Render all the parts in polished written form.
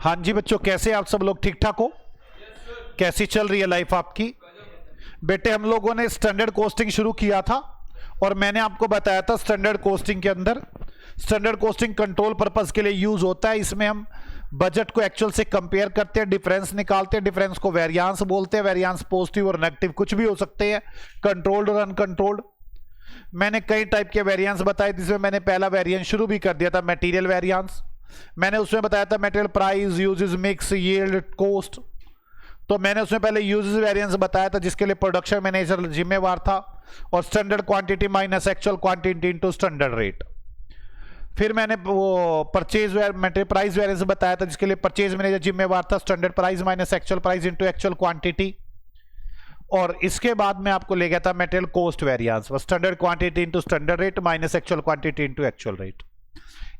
हाँ जी बच्चों, कैसे आप सब लोग? ठीक ठाक हो? कैसी चल रही है लाइफ आपकी? बेटे हम लोगों ने स्टैंडर्ड कॉस्टिंग शुरू किया था और मैंने आपको बताया था स्टैंडर्ड कॉस्टिंग के अंदर स्टैंडर्ड कॉस्टिंग कंट्रोल पर्पस के लिए यूज होता है। इसमें हम बजट को एक्चुअल से कंपेयर करते हैं, डिफरेंस निकालते हैं, डिफरेंस को वेरियांस बोलते हैं, वेरियांस पॉजिटिव और नेगेटिव कुछ भी हो सकते हैं, कंट्रोल्ड और अनकंट्रोल्ड। मैंने कई टाइप के वेरियांस बताए, जिसमें मैंने पहला वेरिएंस शुरू भी कर दिया था, मटेरियल वेरियांस। मैंने उसमें बताया था material price, uses, mix, yield, cost. तो मैंने उसमें पहले यूजेस वेरिएंस बताया था, जिसके लिए प्रोडक्शन मैनेजर जिम्मेवार था, और standard quantity minus actual quantity into standard rate. फिर मैंने वो परचेज मटेरियल प्राइस वेरिएंस बताया था, जिसके लिए परचेज मैनेजर जिम्मेवार था, standard price minus actual price into actual quantity. और इसके बाद मैं आपको ले गया था material cost variance, standard quantity into standard rate minus actual quantity into actual rate.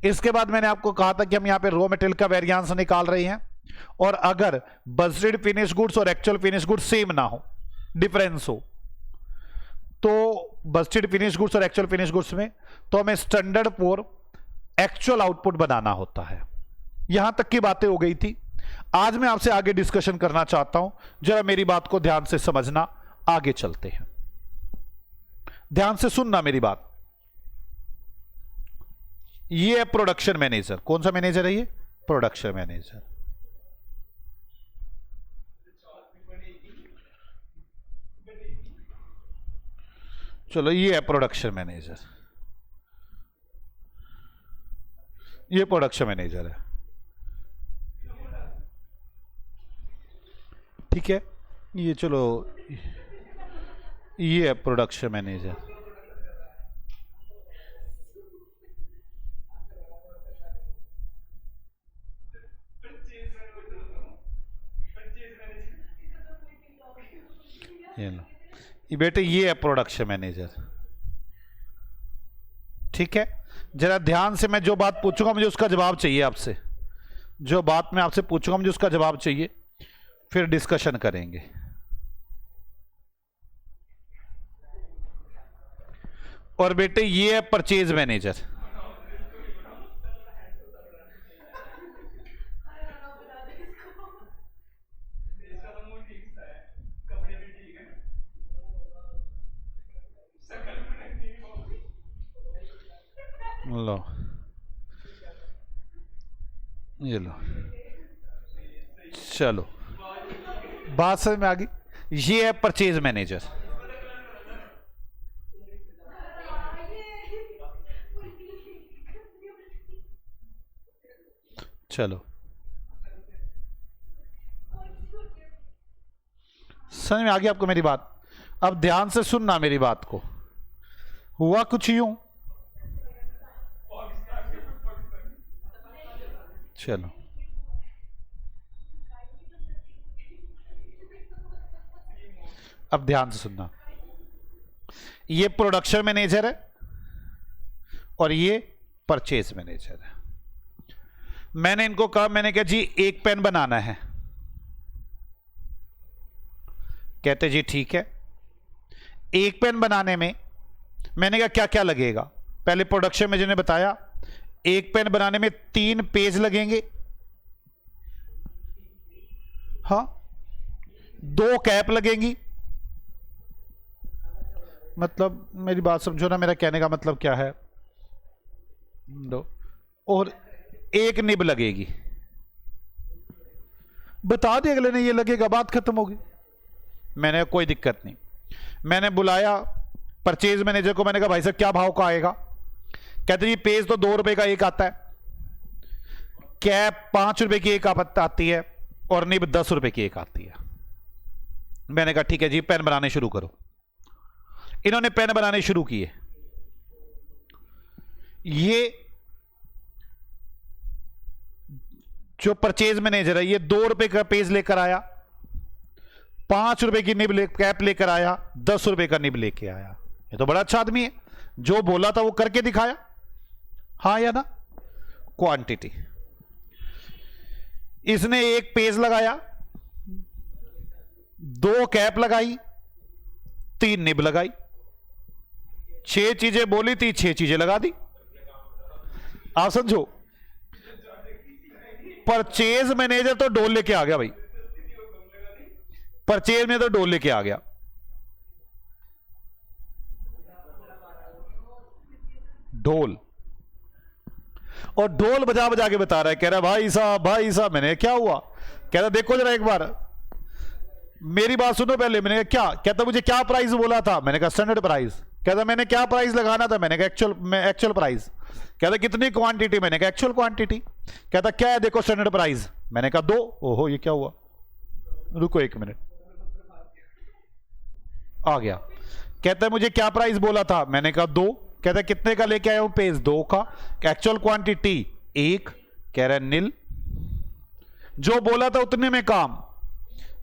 इसके बाद मैंने आपको कहा था कि हम यहाँ पे रॉ मटेरियल का वेरिएंस निकाल रहे हैं, और अगर बजटेड फिनिश गुड्स और एक्चुअल फिनिश गुड्स सेम ना हो, डिफरेंस हो, तो बजटेड फिनिश गुड्स और एक्चुअल फिनिश गुड्स में तो हमें स्टैंडर्ड फॉर एक्चुअल आउटपुट बनाना होता है। यहां तक की बातें हो गई थी। आज मैं आपसे आगे डिस्कशन करना चाहता हूं, जरा मेरी बात को ध्यान से समझना, आगे चलते हैं। ध्यान से सुनना मेरी बात। ये है प्रोडक्शन मैनेजर। कौन सा मैनेजर है ये? Production manager. चलो, ये है प्रोडक्शन मैनेजर। ये प्रोडक्शन मैनेजर है, ठीक है। ये चलो, ये है प्रोडक्शन मैनेजर। ये लो, ये बेटे ये है प्रोडक्शन मैनेजर, ठीक है। जरा ध्यान से, मैं जो बात पूछूंगा मुझे उसका जवाब चाहिए आपसे। जो बात मैं आपसे पूछूंगा मुझे उसका जवाब चाहिए, फिर डिस्कशन करेंगे। और बेटे ये है परचेज मैनेजर। लो, ये लो, चलो बात समझ में आ गई। ये है परचेज मैनेजर। चलो, समझ में आ गई आपको मेरी बात? अब ध्यान से सुनना मेरी बात को। हुआ कुछ यूं, चलो अब ध्यान से सुनना। ये प्रोडक्शन मैनेजर है और ये परचेज मैनेजर है। मैंने इनको कहा, मैंने कहा जी एक पेन बनाना है। कहते जी ठीक है। एक पेन बनाने में मैंने कहा क्या क्या लगेगा। पहले प्रोडक्शन मैनेजर ने बताया एक पेन बनाने में 3 पेज लगेंगे, हाँ, 2 कैप लगेंगी। मतलब मेरी बात समझो ना, मेरा कहने का मतलब क्या है, 2 और 1 निब लगेगी। बता दिया अगले ने ये लगेगा, बात खत्म होगी। मैंने कोई दिक्कत नहीं। मैंने बुलाया परचेज मैनेजर को, मैंने कहा भाई साहब क्या भाव का आएगा। कहते जी पेज तो 2 रुपए का एक आता है, कैप 5 रुपए की एक आती है, और निब 10 रुपए की एक आती है। मैंने कहा ठीक है जी, पेन बनाने शुरू करो। इन्होंने पेन बनाने शुरू किए। ये जो परचेज मैनेजर है ये 2 रुपए का पेज लेकर आया, 5 रुपए की निब कैप लेकर आया, 10 रुपए का निब लेके आया। ये तो बड़ा अच्छा आदमी है, जो बोला था वो करके दिखाया, हाँ या ना। क्वांटिटी, इसने 1 पेज लगाया, 2 कैप लगाई, 3 निब लगाई, 6 चीजें बोली थी, 6 चीजें लगा दी। आप समझो, परचेज मैनेजर तो डोल लेके आ गया भाई, परचेज में तो डोल लेके आ गया। ढोल, और ढोल बजा बजा के बता रहा है, कह रहा है भाई साहब। मैंने क्या हुआ? कह रहा देखो जरा एक बार मेरी बात सुनो पहले। मैंने कहा क्या? कहता मुझे क्या प्राइस बोला था? मैंने कहा स्टैंडर्ड प्राइस। कहता मैंने क्या प्राइस लगाना था? मैंने कहा एक्चुअल प्राइस। कहता कितनी क्वांटिटी? मैंने कहा एक्चुअल क्वांटिटी। कहता क्या है देखो स्टैंडर्ड प्राइस? मैंने कहा 2। ओहो ये क्या हुआ, रुको 1 मिनट, आ गया। कहता है मुझे क्या प्राइस बोला था? मैंने कहा 2। कहता है कितने का लेके आया हूं? पेज 2 का। Actual quantity 1। कह रहा है नील, जो बोला था उतने में काम।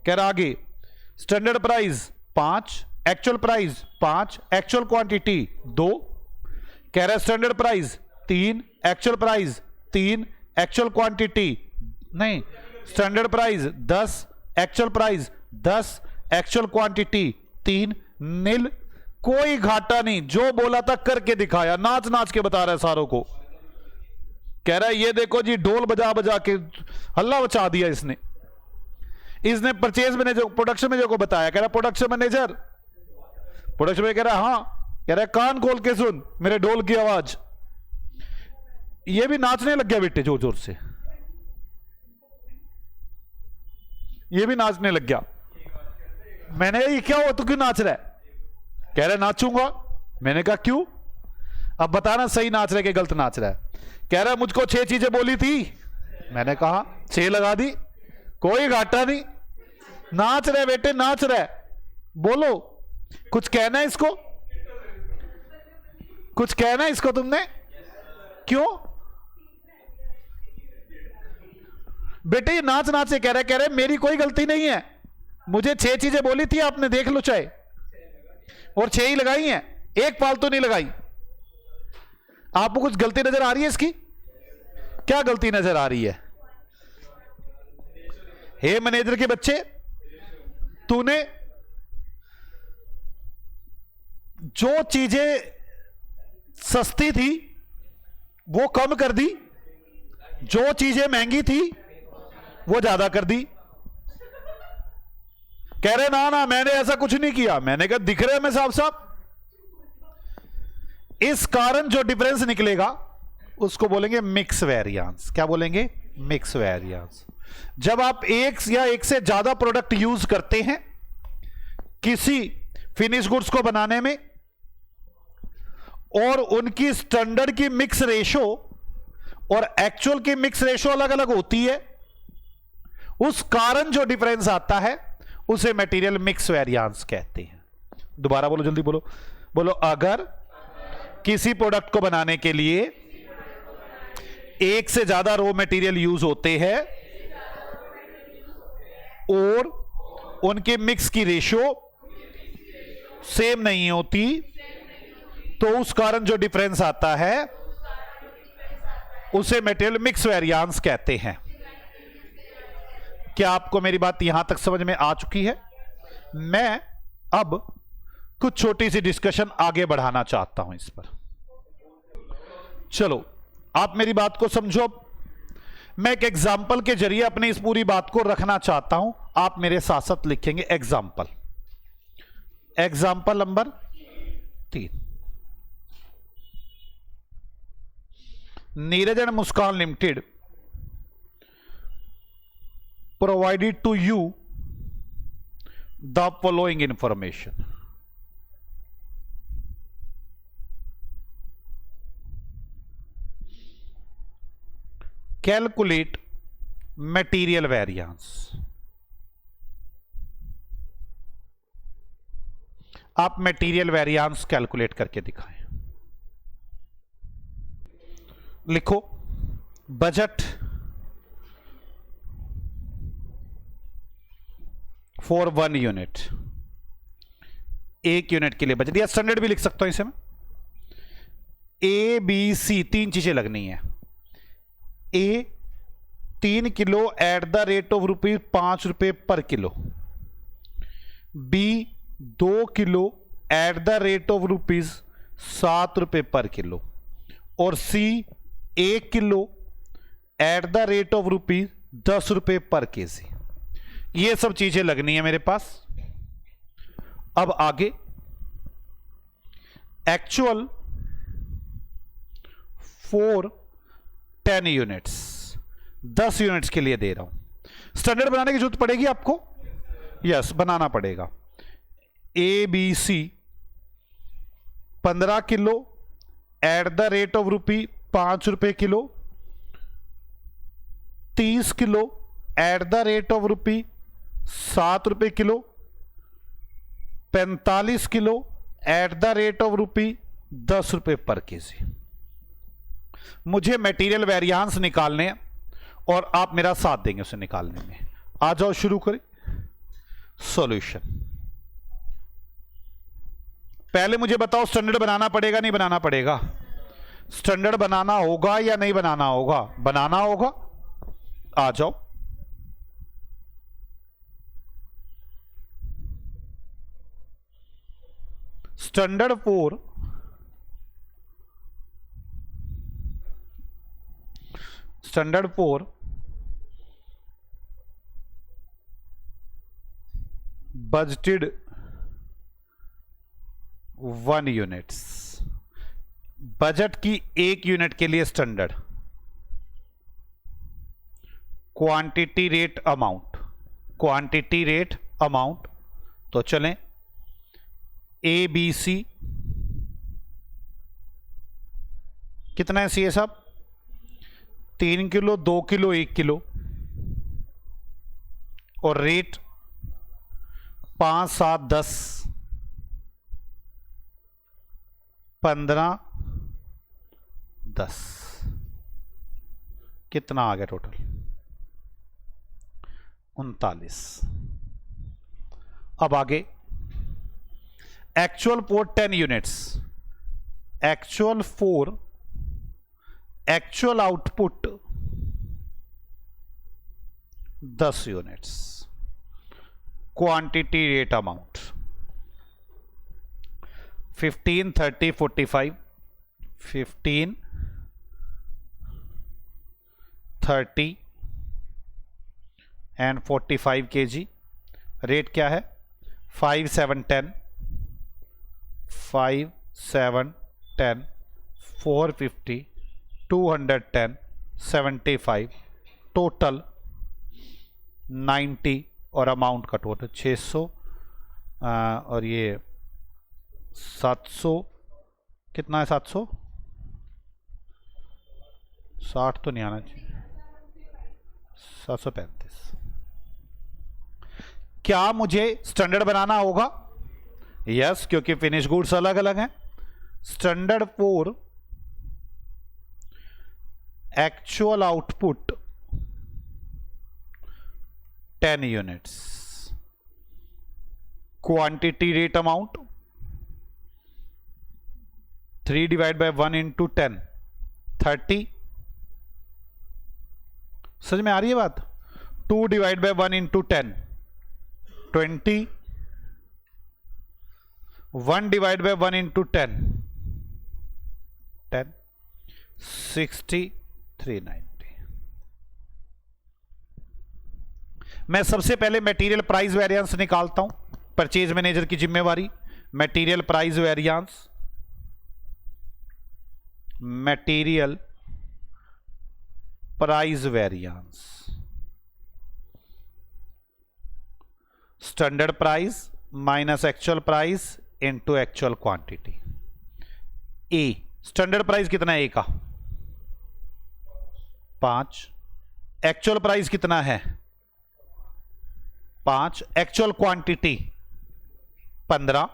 कह रहा आगे standard price 5, actual price 5, actual quantity 2। कह रहा है standard price 3, actual price 3, actual quantity नहीं, standard price 10, actual price 10, actual quantity 3, nil. कोई घाटा नहीं, जो बोला था करके दिखाया, नाच नाच के बता रहा है सारों को। कह रहा है ये देखो जी, ढोल बजा बजा के हल्ला बचा दिया इसने। परचेज मैनेजर, प्रोडक्शन मैनेजर को बताया। कह रहा प्रोडक्शन मैनेजर कह रहा हां। कह रहा कान खोल के सुन मेरे ढोल की आवाज। ये भी नाचने लग गया बेटे, जोर जोर से ये भी नाचने लग गया। मैंने कहा ये क्या हुआ, तू क्यों नाच रहा है? कह रहा नाचूंगा। मैंने कहा क्यों? अब बताना सही नाच रहा है कि गलत नाच रहा है। कह रहा मुझको 6 चीजें बोली थी। मैंने कहा 6 लगा दी, कोई घाटा नहीं। नाच रहे बेटे, नाच रहे। बोलो कुछ कहना है इसको, कुछ कहना है इसको तुमने? क्यों बेटे? ये नाच नाच से कह रहे मेरी कोई गलती नहीं है, मुझे 6 चीजें बोली थी आपने, देख लो चाहे, और 6 ही लगाई हैं, एक फालतू नहीं लगाई। आपको कुछ गलती नजर आ रही है इसकी? क्या गलती नजर आ रही है? हे मैनेजर के बच्चे, तूने जो चीजें सस्ती थी वो कम कर दी, जो चीजें महंगी थी वो ज्यादा कर दी। कह रहे ना ना मैंने ऐसा कुछ नहीं किया। मैंने कहा दिख रहे मैं साफ साफ। इस कारण जो डिफरेंस निकलेगा उसको बोलेंगे मिक्स वेरिएंस। क्या बोलेंगे? Mix variance. जब आप एक या एक से ज्यादा प्रोडक्ट यूज करते हैं किसी फिनिश गुड्स को बनाने में, और उनकी स्टैंडर्ड की मिक्स रेशो और एक्चुअल की मिक्स रेशो अलग अलग होती है, उस कारण जो डिफरेंस आता है उसे मटेरियल मिक्स वेरिएंस कहते हैं। दोबारा बोलो, जल्दी बोलो। बोलो अगर किसी प्रोडक्ट को बनाने के लिए एक से ज्यादा रॉ मटेरियल यूज होते हैं और उनके मिक्स की रेशो सेम नहीं होती, तो उस कारण जो डिफरेंस आता है उसे मटेरियल मिक्स वेरिएंस कहते हैं। क्या आपको मेरी बात यहां तक समझ में आ चुकी है? मैं अब कुछ छोटी सी डिस्कशन आगे बढ़ाना चाहता हूं इस पर। चलो आप मेरी बात को समझो। मैं एक एग्जाम्पल के जरिए अपनी इस पूरी बात को रखना चाहता हूं। आप मेरे साथ साथ लिखेंगे example. Example number 3। Neeraj and Muskan limited provided to you the following information. Calculate material variance. आप मटेरियल वेरिएंस कैलकुलेट करके दिखाएं। लिखो बजट फॉर 1 यूनिट। 1 यूनिट के लिए बजट, या स्टैंडर्ड भी लिख सकता हूं इसे मैं। ए बी सी 3 चीजें लगनी है। A 3 kilo at the rate of ₹5 per kilo. B 2 kilo at the rate of ₹7 per kilo. और C 1 kilo at the rate of rupees 10 रुपए पर केजी। ये सब चीजें लगनी है मेरे पास। अब आगे एक्चुअल फॉर 10 यूनिट्स, 10 यूनिट्स के लिए दे रहा हूं। स्टैंडर्ड बनाने की जरूरत पड़ेगी आपको? यस, बनाना पड़ेगा। A B C 15 kilo at the rate of rupee 5 रुपए kilo, 30 kilo at the rate of rupee 7 रुपए kilo, 45 kilo at the rate of rupee 10 रुपए पर केजी। मुझे मटेरियल वेरिएंस निकालने हैं और आप मेरा साथ देंगे उसे निकालने में। आ जाओ, शुरू करें सॉल्यूशन। पहले मुझे बताओ, स्टैंडर्ड बनाना पड़ेगा नहीं बनाना पड़ेगा? स्टैंडर्ड बनाना होगा या नहीं बनाना होगा? बनाना होगा। आ जाओ, standard for budgeted 1 units, budget की 1 यूनिट के लिए standard quantity rate amount, quantity rate amount. तो चलें, ए बी सी कितना है सी साहब? 3 किलो, 2 किलो, 1 किलो, और रेट 5, 7, 10, 15, 10। कितना आ गया टोटल? 39। अब आगे actual for 10 units, actual for actual output 10 units, quantity rate amount 15, 30, 45, 15, 30 and 45 kg। Rate क्या है? 5, 7, 10, 5, 7, 10, 450, 210, 75, टोटल 90, और अमाउंट का टोटल 600, और ये 700। कितना है 700? 60 तो नहीं आना चाहिए, 735। क्या मुझे स्टैंडर्ड बनाना होगा? यस, क्योंकि फिनिश गुड्स अलग अलग हैं। Standard for actual output 10 units, quantity rate amount 3 divide by 1 into 10, 30। समझ में आ रही है बात? 2 divide by 1 into 10, 20, 1 divide by 1 into 10, 10, 60, 390। मैं सबसे पहले मटेरियल प्राइस वेरिएंस निकालता हूं, परचेज मैनेजर की जिम्मेवारी। Material price variance, material price variance, standard price minus actual price into actual quantity. A standard price कितना है? ए का 5। एक्चुअल प्राइस कितना है? 5। एक्चुअल क्वांटिटी 15,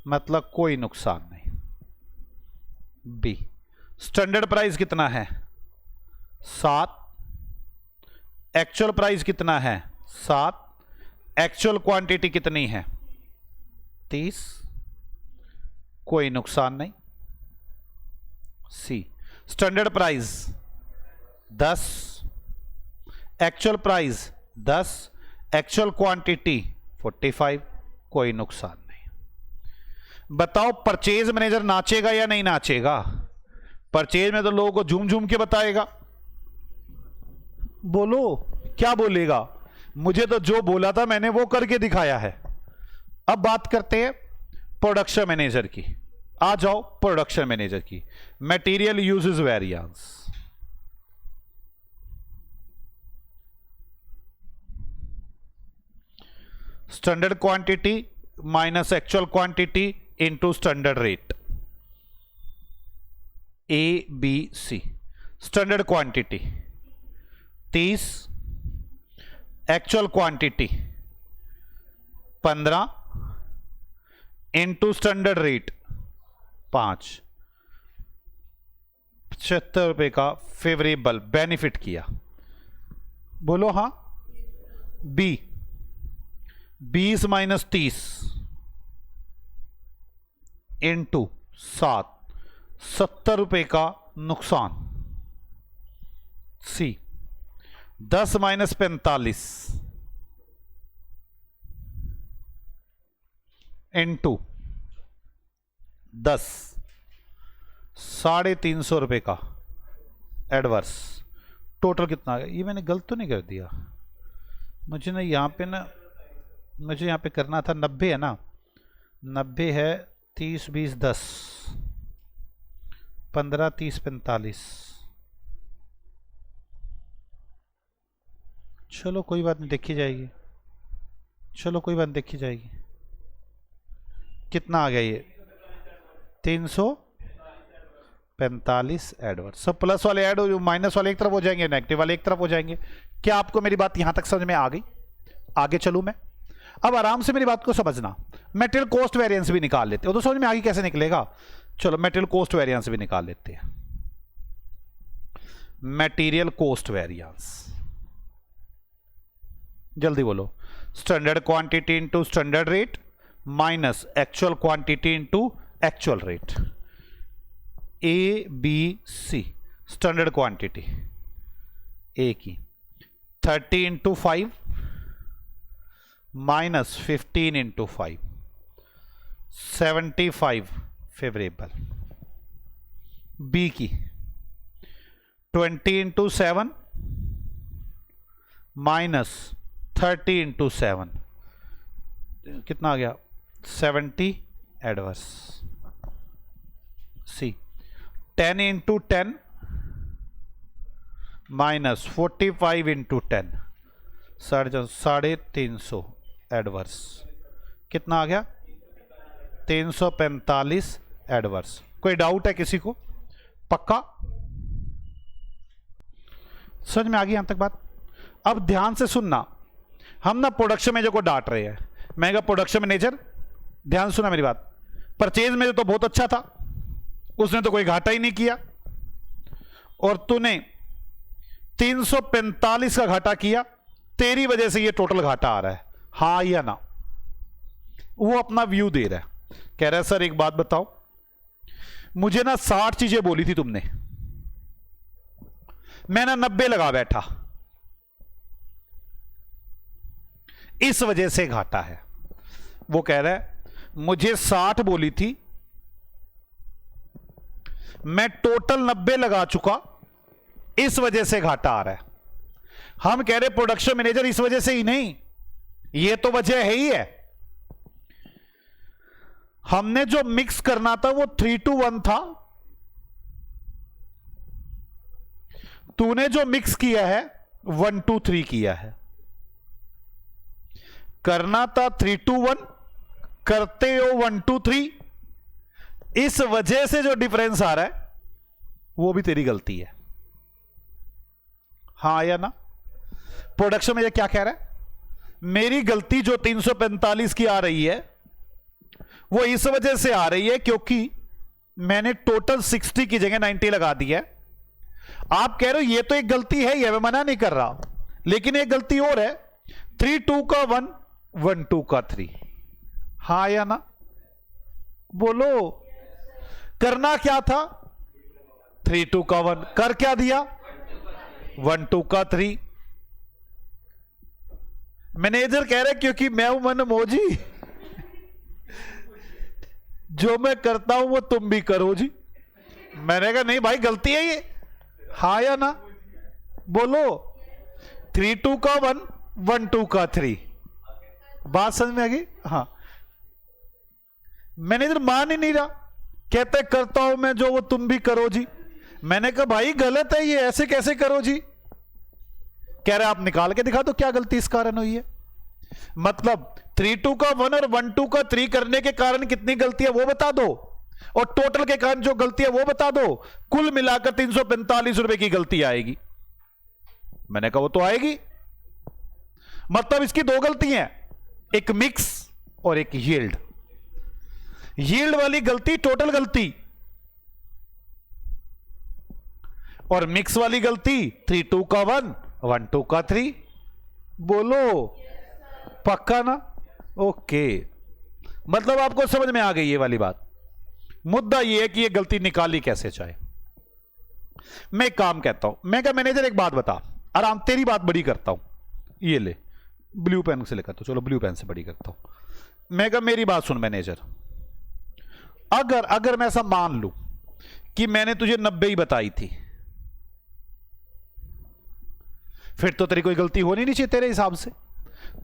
मतलब कोई नुकसान नहीं। बी स्टैंडर्ड प्राइस कितना है? 7। एक्चुअल प्राइस कितना है? 7। एक्चुअल क्वांटिटी कितनी है? 30, कोई नुकसान नहीं। C standard price 10, actual price 10, actual quantity 45, कोई नुकसान नहीं। बताओ परचेज मैनेजर नाचेगा या नहीं नाचेगा? परचेज में तो लोगों को झूम झूम के बताएगा, बोलो क्या बोलेगा? मुझे तो जो बोला था मैंने वो करके दिखाया है। अब बात करते हैं प्रोडक्शन मैनेजर की। आ जाओ प्रोडक्शन मैनेजर की। Material usage variance, standard quantity minus actual quantity into standard rate, ABC। Standard quantity 30, actual quantity 15 into standard rate 5, 75 रुपए का फेवरेबल बेनिफिट किया। बोलो हाँ। बी 20 माइनस 30 इनटू 7, 70 रुपए का नुकसान। सी 10 माइनस 45 इनटू 10, 350 रुपए का एडवर्स। टोटल कितना आ गया? ये मैंने गलत तो नहीं कर दिया? मुझे ना यहाँ पे ना, मुझे यहाँ पे करना था 90 है ना, 90 है 30 20 10 15 30 45। चलो कोई बात नहीं, देखी जाएगी। चलो कोई बात देखी जाएगी। कितना आ गया ये? 345 एडवर्स। सब प्लस वाले ऐड हो, माइनस वाले एक तरफ हो जाएंगे, नेगेटिव वाले एक तरफ हो जाएंगे। क्या आपको मेरी बात यहां तक समझ में आ गई? आगे चलूं मैं। अब आराम से मेरी बात को समझना। मेटेरियल कॉस्ट वेरिएंस भी निकाल लेते हो तो समझ में आगे कैसे निकलेगा। चलो मेटेरियल कॉस्ट वेरिएंस भी निकाल लेते हैं। मेटेरियल कॉस्ट वेरिएंस, जल्दी बोलो। Standard quantity into standard rate minus actual quantity into actual rate, ABC। Standard quantity A की 30 into 5 minus 15 into 5, 75 favourable. B की 20 इंटू 7 माइनस 30 इंटू 7, कितना आ गया? 70 एडवर्स। सी 10 इंटू 10 माइनस 45 इंटू 10, 350 एडवर्स। कितना आ गया? 345 adverse. कोई doubt है किसी को? पक्का समझ में आ गई यहां तक बात? अब ध्यान से सुनना। हम ना प्रोडक्शन मैनेजर को डांट रहे हैं। मैं कहा प्रोडक्शन मैनेजर ध्यान सुना मेरी बात। परचेज में तो बहुत अच्छा था, उसने तो कोई घाटा ही नहीं किया, और तूने 345 का घाटा किया, तेरी वजह से ये टोटल घाटा आ रहा है, हाँ या ना? वो अपना व्यू दे रहा है। कह रहा है सर एक बात बताओ, मुझे ना 60 चीजें बोली थी तुमने, मैं ना 90 लगा बैठा, इस वजह से घाटा है। वो कह रहा है मुझे 60 बोली थी, मैं टोटल 90 लगा चुका, इस वजह से घाटा आ रहा है। हम कह रहे प्रोडक्शन मैनेजर इस वजह से ही नहीं, ये तो वजह है ही है। हमने जो मिक्स करना था वो 3-to-1 था, तूने जो मिक्स किया है 1-to-3 किया है। करना था 3-to-1, करते हो 1-to-3, इस वजह से जो डिफरेंस आ रहा है वो भी तेरी गलती है, हाँ या ना? प्रोडक्शन में ये क्या कह रहा है? मेरी गलती जो 345 की आ रही है वो इस वजह से आ रही है क्योंकि मैंने टोटल 60 की जगह 90 लगा दी है। आप कह रहे हो ये तो एक गलती है, ये मैं मना नहीं कर रहा, लेकिन एक गलती और है, 3-2 का 1, 1-2 का 3, हाँ या ना? बोलो करना क्या था? 3-2 का 1 कर क्या दिया? 1-2 का 3। मैनेजर कह रहे क्योंकि मैं हूं मन मोजी, जो मैं करता हूं वो तुम भी करो जी। मैंने कहा नहीं भाई गलती है ये, हाँ या ना? बोलो 3 2 का 1, 1 2 का 3। बात समझ में आ गई? हाँ। मैनेजर मान ही नहीं रहा, कहते करता हूं मैं जो वो तुम भी करो जी। मैंने कहा भाई गलत है ये, ऐसे कैसे करो जी? कह रहे आप निकाल के दिखा दो क्या गलती इस कारण हुई है। मतलब 3 2 का 1 और 1 2 का 3 करने के कारण कितनी गलती है वो बता दो, और टोटल के कारण जो गलती है वो बता दो। कुल मिलाकर 345 रुपए की गलती आएगी। मैंने कहा वो तो आएगी। मतलब इसकी दो गलतियां, एक मिक्स और एक यील्ड। यील्ड वाली गलती टोटल गलती, और मिक्स वाली गलती 3 2 का 1, 1 2 का 3। बोलो पक्का ना? ओके, मतलब आपको समझ में आ गई ये वाली बात। मुद्दा ये है कि ये गलती निकाली कैसे जाए। मैं एक काम कहता हूं, मैं क्या मैनेजर एक बात बता, आराम तेरी बात बड़ी करता हूं, ये ले ब्लू पेन से लेकर, तो चलो ब्लू पेन से बड़ी करता हूं। मैं क्या मेरी बात सुन मैनेजर, अगर मैं ऐसा मान लूं कि मैंने तुझे 90 ही बताई थी, फिर तो तेरी कोई गलती होनी नहीं चाहिए तेरे हिसाब से।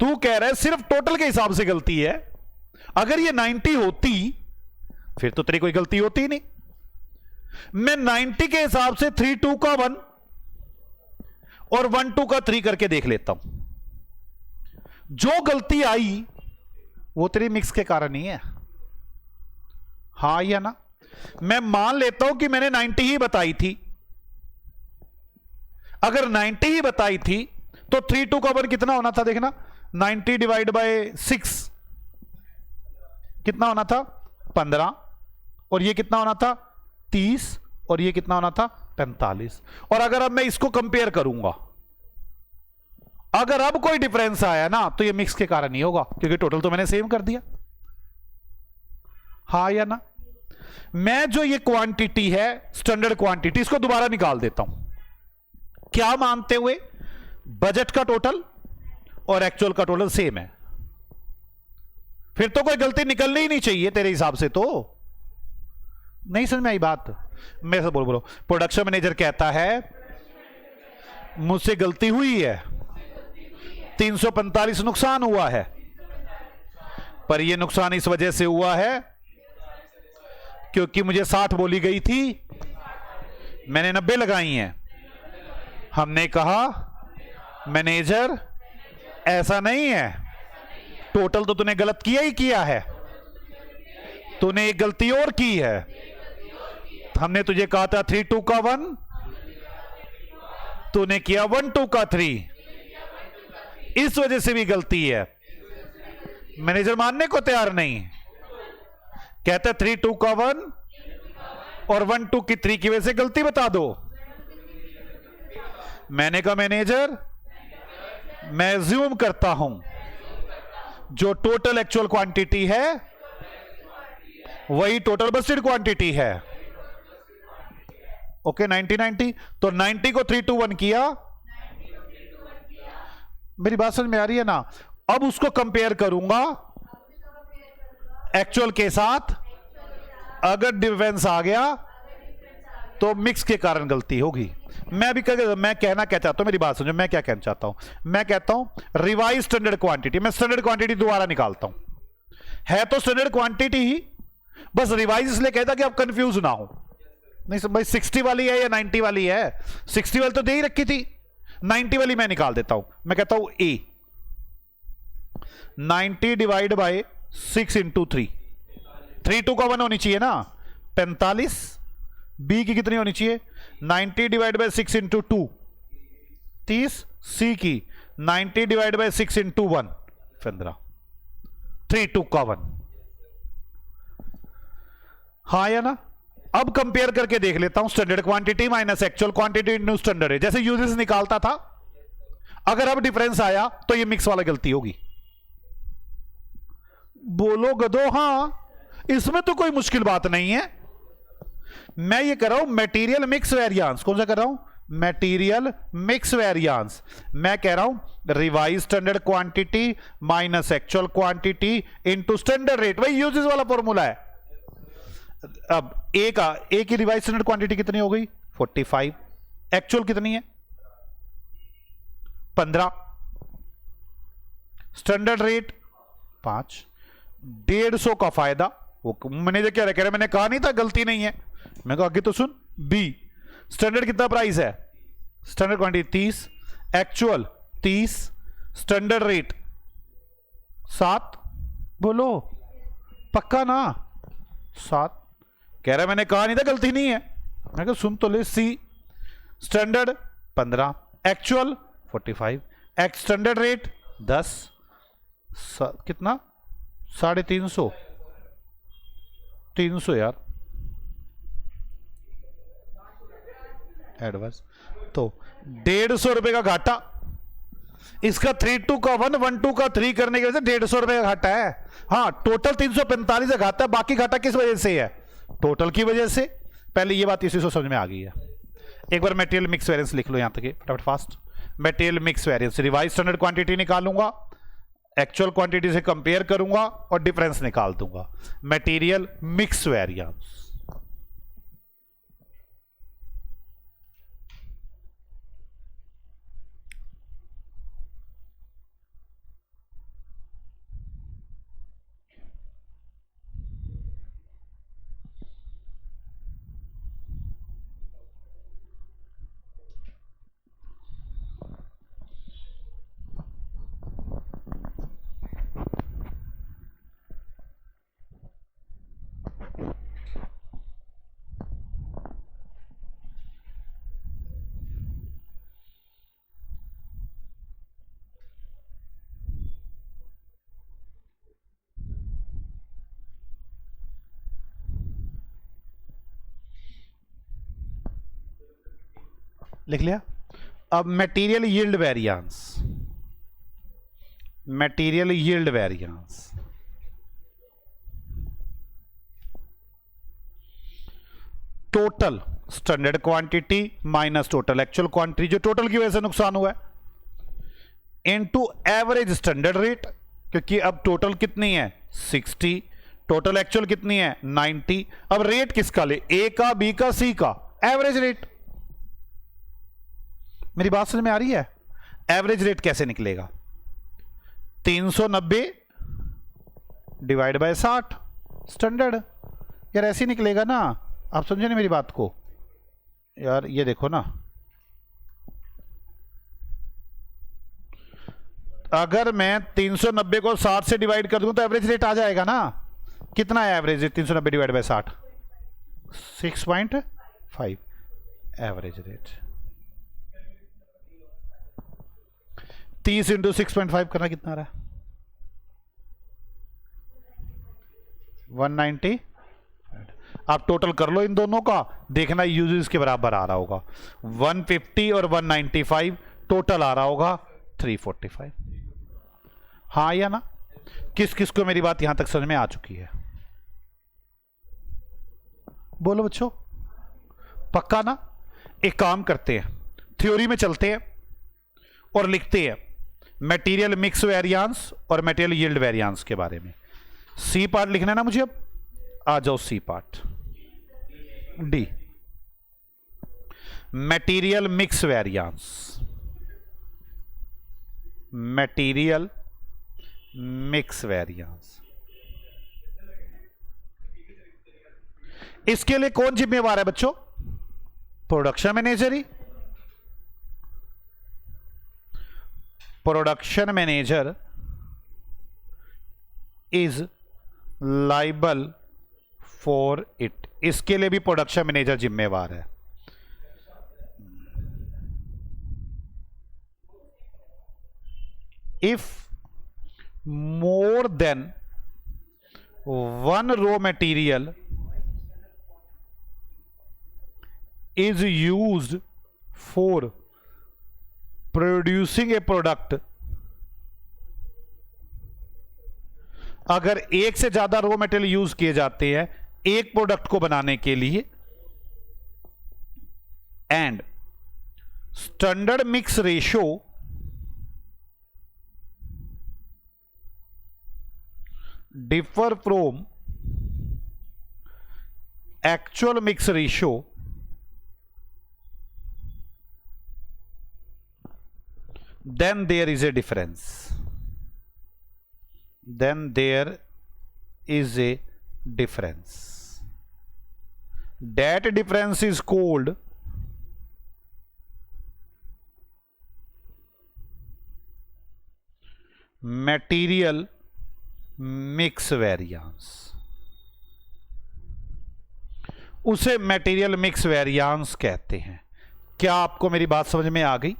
तू कह रहा है सिर्फ टोटल के हिसाब से गलती है। अगर ये 90 होती फिर तो तेरी कोई गलती होती ही नहीं। मैं 90 के हिसाब से 3 2 का 1 और 1 2 का 3 करके देख लेता हूं। जो गलती आई वो तेरी मिक्स के कारण ही है, हां या ना? मैं मान लेता हूं कि मैंने 90 ही बताई थी। अगर 90 ही बताई थी तो 3 2 का 1 कितना होना था देखना, 90 डिवाइड बाय 6 कितना होना था 15, और ये कितना होना था 30, और ये कितना होना था 45। और अगर अब मैं इसको कंपेयर करूंगा, अगर अब कोई डिफरेंस आया ना तो ये मिक्स के कारण ही होगा, क्योंकि टोटल तो मैंने सेम कर दिया। हाँ या ना? मैं जो ये क्वांटिटी है स्टैंडर्ड क्वांटिटी, इसको दोबारा निकाल देता हूं। क्या मानते हुए? बजट का टोटल और एक्चुअल का टोटल सेम है, फिर तो कोई गलती निकलनी ही नहीं चाहिए तेरे हिसाब से। तो नहीं समझ में आई बात? मैं से बोलो प्रोडक्शन मैनेजर कहता है मुझसे गलती हुई है, 345 नुकसान हुआ है, पर यह नुकसान इस वजह से हुआ है क्योंकि मुझे 60 बोली गई थी, मैंने 90 लगाई हैं। हमने कहा मैनेजर ऐसा नहीं है, टोटल तो तूने गलत किया ही किया है, तूने एक गलती और की है। हमने तुझे कहा था 3 2 का 1, तूने किया 1 2 का 3, इस वजह से भी गलती है। मैनेजर मानने को तैयार नहीं, कहता 3 2 का 1 और 1 2 की 3 की वजह से गलती बता दो। मैंने कहा मैनेजर मैं ज्यूम करता हूं जो टोटल एक्चुअल क्वांटिटी है वही टोटल बस्टेड क्वांटिटी है। ओके 90 90, तो 90 को 3 2 1 किया। मेरी बात समझ में आ रही है ना? अब उसको कंपेयर करूंगा एक्चुअल के साथ, अगर डिफरेंस आ गया तो मिक्स के कारण गलती होगी। मैं कहना क्या चाहता हूं, मेरी बात समझो, मैं क्या कहना चाहता हूं? मैं कहता हूं रिवाइज स्टैंडर्ड क्वांटिटी, मैं स्टैंडर्ड क्वांटिटी दोबारा निकालता हूं, है तो स्टैंडर्ड क्वांटिटी ही, बस रिवाइज इसलिए कहता कि आप कंफ्यूज ना हो। नहीं सब भाई 60 वाली है या 90 वाली है, 60 वाली तो दे ही रखी थी, 90 वाली मैं निकाल देता हूं। मैं कहता हूं ए 90 डिवाइड बाय 6 इंटू 3, 3 2 का 1 होनी चाहिए ना 45, बी की कितनी होनी चाहिए 90 डिवाइड बाय 6 इंटू 2 30, सी की 90 डिवाइड बाय 6 इंटू 1 15, 3 2 का 1। हाँ या ना? अब कंपेयर करके देख लेता हूं standard quantity minus actual quantity into standard है, जैसे यूजेस निकालता था। अगर अब डिफरेंस आया तो ये मिक्स वाला गलती होगी। बोलो गधो हाँ, इसमें तो कोई मुश्किल बात नहीं है। मैं ये कर रहा हूं मटेरियल मिक्स वेरिएंस, कौन सा कर रहा हूं? Material mix variance. मैं कह रहा हूं revise standard quantity minus actual quantity into standard rate, वही यूजेस वाला फॉर्मूला है। अब ए की रिवाइज स्टैंडर्ड क्वांटिटी कितनी हो गई 45, एक्चुअल कितनी है 15, स्टैंडर्ड रेट 5, 150 का फायदा। वो मैनेजर क्या कह रहे, मैंने कहा नहीं था गलती नहीं है। मैं कहा आगे तो सुन। बी, स्टैंडर्ड कितना प्राइस है, standard quantity 30, actual 30, standard rate 7, बोलो पक्का ना 7। कह रहा मैंने कहा नहीं था गलती नहीं है। मैं कहा सुन तो ले। C, standard 15, actual 45, X standard rate 10, कितना 350, 300 यार एडवांस। तो 150 रुपए का घाटा। इसका 3-2 का 1, 1-2 का 3 करने की वजह से 150 रुपए का घाटा है। हाँ, टोटल 345 का घाटा है। बाकी घाटा किस वजह से है, टोटल की वजह से। पहले ये बात इसी से समझ में आ गई है। एक बार मटेरियल मिक्स वेरिएंस लिख लो यहां तक फटाफट fast. Material mix variance, revise standard quantity निकालूंगा, एक्चुअल क्वांटिटी से कंपेयर करूंगा और डिफरेंस निकाल दूंगा। Material mix variance. लिख लिया। अब material yield variance, material yield variance total standard quantity minus total actual quantity, जो टोटल की वजह से नुकसान हुआ है, इनटू एवरेज स्टैंडर्ड रेट, क्योंकि अब टोटल कितनी है 60, टोटल एक्चुअल कितनी है 90। अब रेट किसका ले, ए का, बी का, सी का, एवरेज रेट। मेरी बात समझ में आ रही है। एवरेज रेट कैसे निकलेगा, 390 डिवाइड बाय 60 स्टैंडर्ड। यार ऐसे ही निकलेगा ना, आप समझे ना मेरी बात को। यार ये देखो ना, अगर मैं 390 को 60 से डिवाइड कर दूं तो एवरेज रेट आ जाएगा ना। कितना है average rate 390 divide by 60, 6.5 average rate. 30 into 6.5 करना कितना रहा, 190। आप टोटल कर लो इन दोनों का, देखना यूजेस के बराबर आ रहा होगा। 150 और 195 टोटल आ रहा होगा 345। हाँ या ना, किस किस को मेरी बात यहां तक समझ में आ चुकी है, बोलो बच्चों पक्का ना। एक काम करते हैं, थ्योरी में चलते हैं और लिखते हैं मटेरियल मिक्स वेरिएंस और मटेरियल यील्ड वेरिएंस के बारे में। सी पार्ट लिखना है ना मुझे, अब आ जाओ C part. D, material mix variance, material mix variance. इसके लिए कौन जिम्मेवार है बच्चों, प्रोडक्शन मैनेजर ही। Production manager is liable for it. इसके लिए भी प्रोडक्शन मैनेजर जिम्मेवार है। If more than one raw material is used for producing a product, अगर एक से ज्यादा रॉ मटेरियल यूज किए जाते हैं एक प्रोडक्ट को बनाने के लिए, and standard mix ratio differ from actual mix ratio, then there is a difference. Then there is a difference. That difference is called material mix variance. उसे मटेरियल मिक्स वेरिएंस कहते हैं. क्या आपको मेरी बात समझ में आ गई?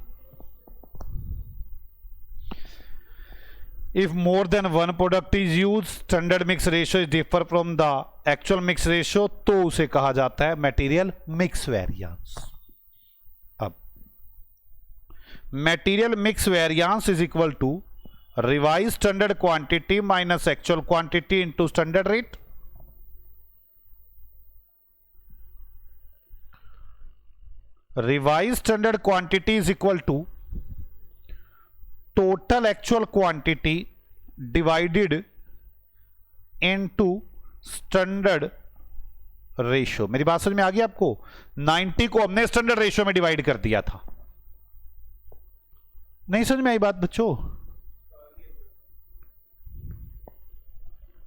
If more than one product is used, standard mix ratio is differ from the actual mix ratio, तो उसे कहा जाता है मटेरियल मिक्स वेरिएंस. अब material mix variance is equal to revise standard quantity minus actual quantity into standard rate. Revise standard quantity is equal to total actual quantity divided into standard ratio. मेरी बात समझ में आ गई आपको? 90 को हमने standard ratio में डिवाइड कर दिया था. नहीं समझ में आई बात बच्चों?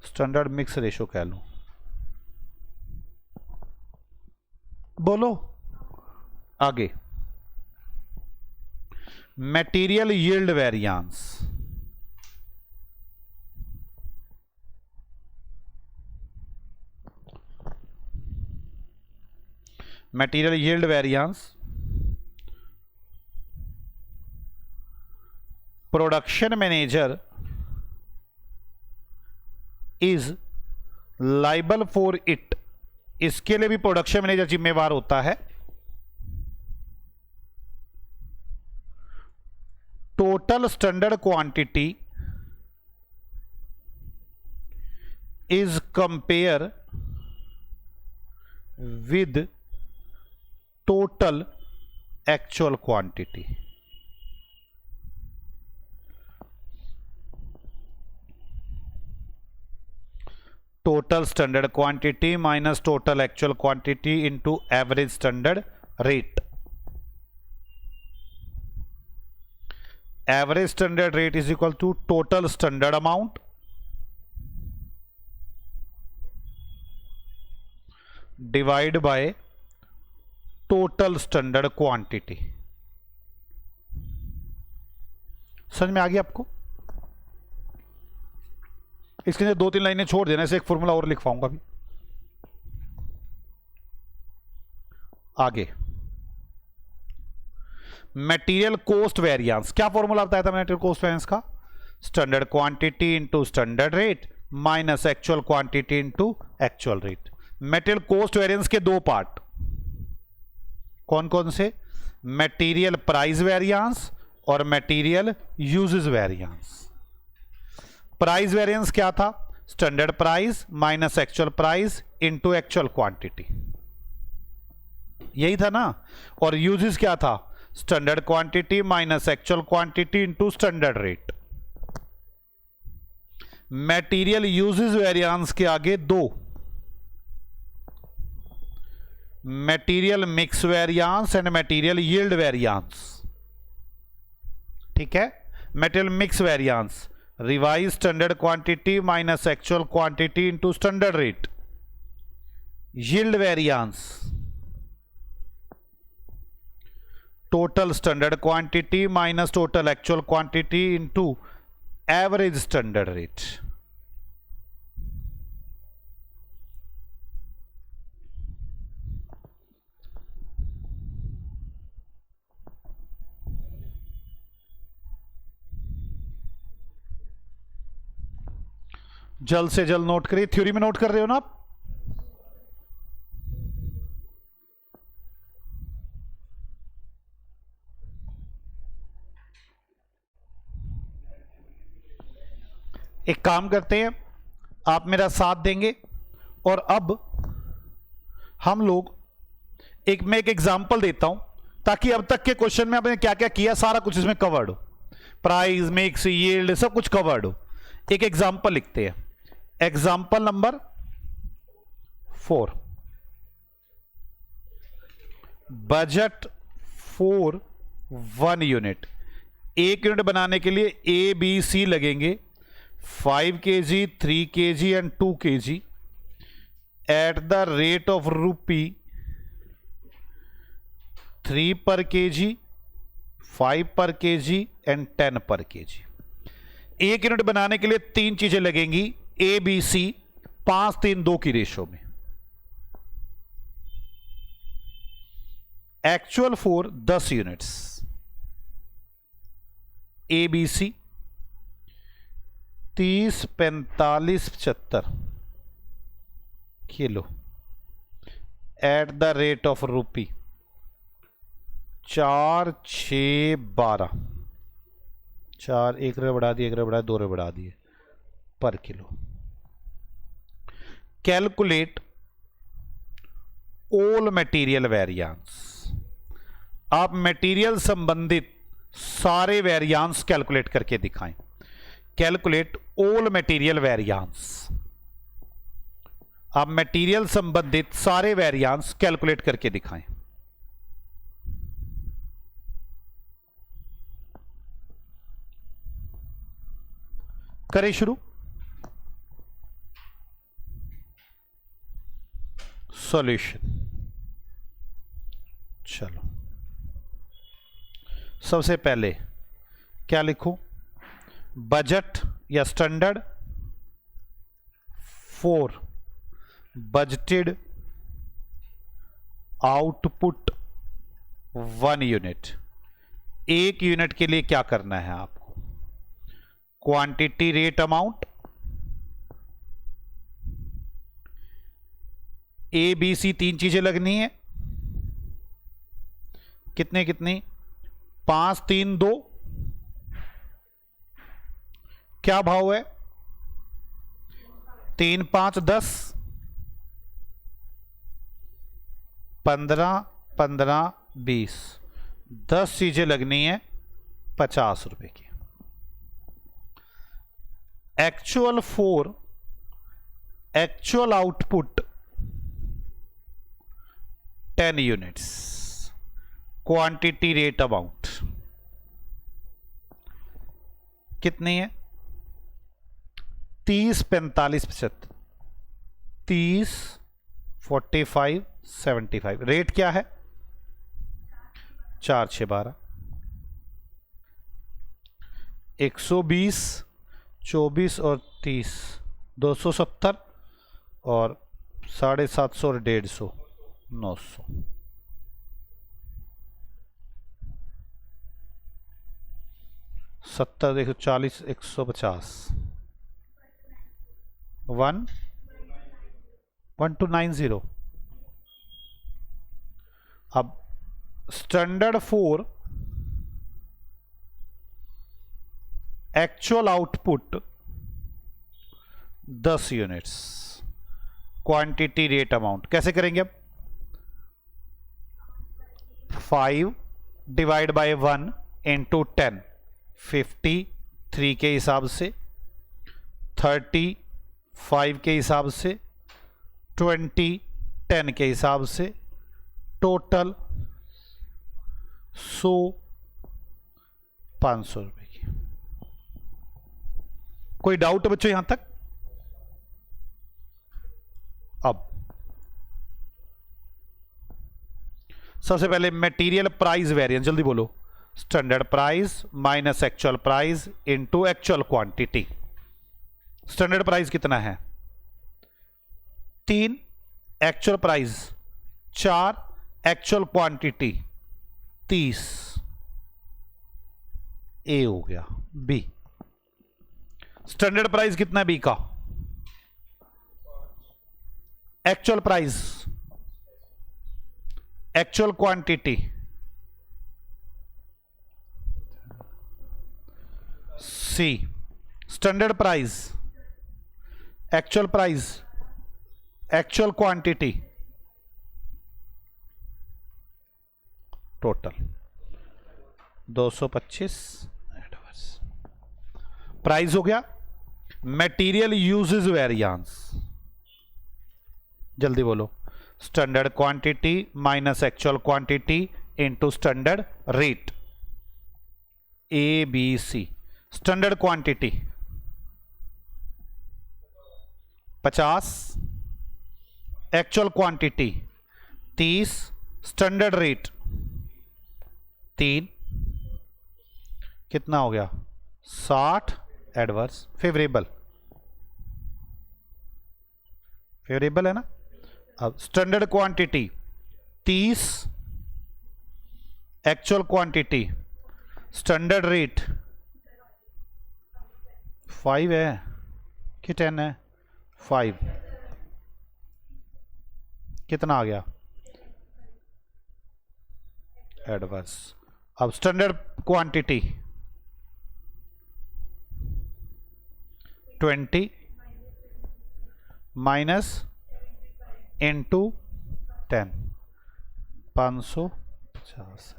स्टैंडर्ड मिक्स रेशियो कह लो. बोलो आगे. Material yield variance. Material yield variance production manager is liable for it. इसके लिए भी प्रोडक्शन मैनेजर जिम्मेवार होता है. Total standard quantity is compare with total actual quantity. Total standard quantity minus total actual quantity into average standard rate. Average standard rate is equal to total standard amount divide by total standard quantity. समझ में आ गया आपको? इसके लिए 2-3 लाइनें छोड़ देना, ऐसे एक फॉर्मूला और लिखवाऊंगा अभी. आगे मटेरियल कॉस्ट वेरिएंस. क्या फॉर्मूला बताया था मटेरियल कॉस्ट वेरिएंस का? Standard quantity into standard rate minus actual quantity into actual rate. Material cost variance के दो पार्ट कौन कौन से? मटेरियल प्राइस वेरिएंस और material usage variance. Price variance क्या था? Standard price minus actual price into actual quantity. यही था ना? और यूजेस क्या था? Standard quantity minus actual quantity into standard rate. Material usage variance के आगे दो, material mix variance and material yield variance. ठीक है? Material mix variance revise standard quantity minus actual quantity into standard rate. Yield variance total standard quantity minus total actual quantity into average standard rate. जल्द से जल्द note करिए. Theory में note कर रहे हो ना आप? एक काम करते हैं, आप मेरा साथ देंगे और अब हम लोग मैं एक एग्जांपल देता हूं ताकि अब तक के क्वेश्चन में आपने क्या क्या किया सारा कुछ इसमें कवर्ड हो. प्राइस, मिक्स, यील्ड सब कुछ कवर्ड हो. एक एग्जांपल लिखते हैं. Example number 4. Budget for 1 unit. 1 unit बनाने के लिए ए बी सी लगेंगे 5 kg 3 kg and 2 kg eight the rate of रुपी 3 पर kg 5 पर kg एंड 10 पर kg। 1 यूनिट बनाने के लिए 3 चीजें लगेंगी ए बी सी 5 3 2 की रेशो में। Actual for 10 units A B C 30 45 75 kilo at the rate of rupee 4 6 12 4 1 रुपये बढ़ा दिए 1 रुपये बढ़ा 2 रुपये बढ़ा दिए पर kilo. Calculate all material variance. आप मटेरियल संबंधित सारे वेरिएंस कैलकुलेट करके दिखाएं। Calculate all material variance. आप मटेरियल संबंधित सारे वेरिएंस कैलकुलेट करके दिखाएं। करें शुरू। सॉल्यूशन। चलो सबसे पहले क्या लिखूं? बजट या standard for budgeted output 1 unit. 1 unit के लिए क्या करना है आपको? Quantity rate amount A B C 3 चीजें लगनी है। कितने कितनी? 5 3 2। क्या भाव है? 3 5 10 15 15 20 10 चीजें लगनी है 50 रुपए की। Actual for actual output 10 units. Quantity rate amount कितनी है? 30 45 75 30 45 75। रेट क्या है? 4 6 12 120 24 और 30 270 और 750 और 150 900। 70 देखो 40 150 1290। अब standard for actual output 10 units. Quantity rate amount कैसे करेंगे? अब 5 डिवाइड बाय 1 इंटू 10 53 के हिसाब से, 30 5 के हिसाब से, 20 10 के हिसाब से, टोटल 100 500 रुपए की। कोई डाउट बच्चों यहां तक? अब सबसे पहले मटेरियल प्राइस वेरिएंस, जल्दी बोलो। Standard price minus actual price into actual quantity. Standard price कितना है? 3, actual price 4, actual quantity 30। A हो गया। बी स्टैंडर्ड प्राइस कितना है बी का? Actual price, actual quantity C. Standard price, actual price, actual quantity, total 225 adverse. Price हो गया। Material usage variance, जल्दी बोलो। Standard quantity minus actual quantity into standard rate. ABC, standard quantity 50, actual quantity 30, standard rate 3, कितना हो गया 60, adverse, favourable है ना। अब standard quantity 30, actual quantity standard rate 5 है कि 10 है, 5, कितना आ गया एडवर्स। अब standard quantity 20 minus into 10, 550,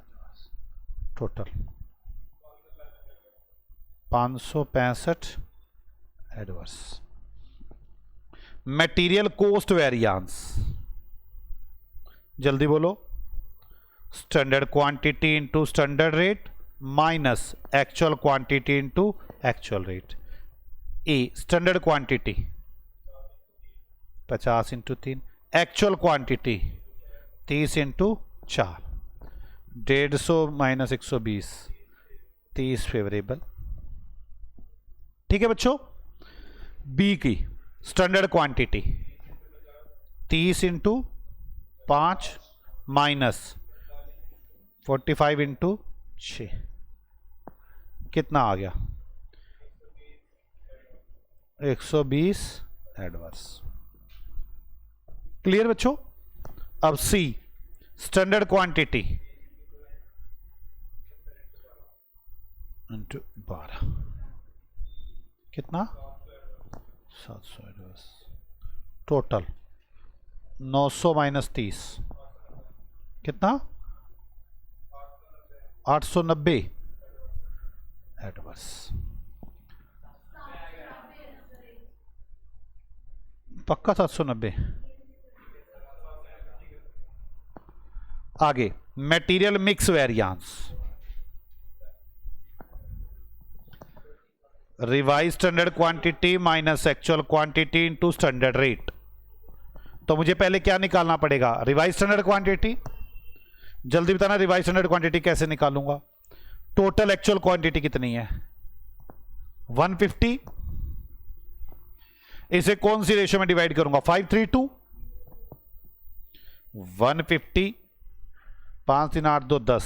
total 565 adverse. Material cost variance, जल्दी बोलो, standard quantity into standard rate minus actual quantity into actual rate. A standard quantity 50 into 3, actual quantity 30 into 4, 150 minus 120, 30 favourable. ठीक है बच्चों। बी की standard quantity 30 into 5 minus 45 into 6, कितना आ गया 120 adverse. Clear बच्चों। अब सी स्टैंडर्ड क्वांटिटी इंटू 12, कितना 700 adverse, total 900 minus 30, कितना 890 एडवर्स। पक्का 790। आगे material mix variance, revise standard quantity minus actual quantity into standard rate. तो मुझे पहले क्या निकालना पड़ेगा, रिवाइज स्टैंडर्ड क्वांटिटी। जल्दी बताना रिवाइज स्टैंडर्ड क्वांटिटी कैसे निकालूंगा। टोटल एक्चुअल क्वांटिटी कितनी है 150, इसे कौन सी रेशियो में डिवाइड करूंगा 5:3:2, 150 5 3 8 2 10,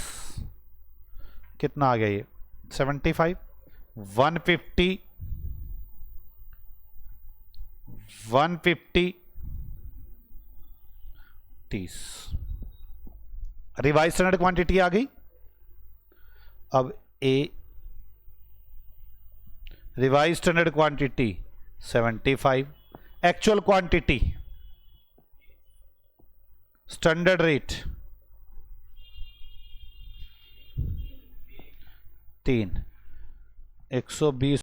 कितना आ गया ये 75, 150 30, रिवाइज स्टैंडर्ड क्वांटिटी आ गई। अब A revise standard quantity 75, actual quantity standard rate 3, 120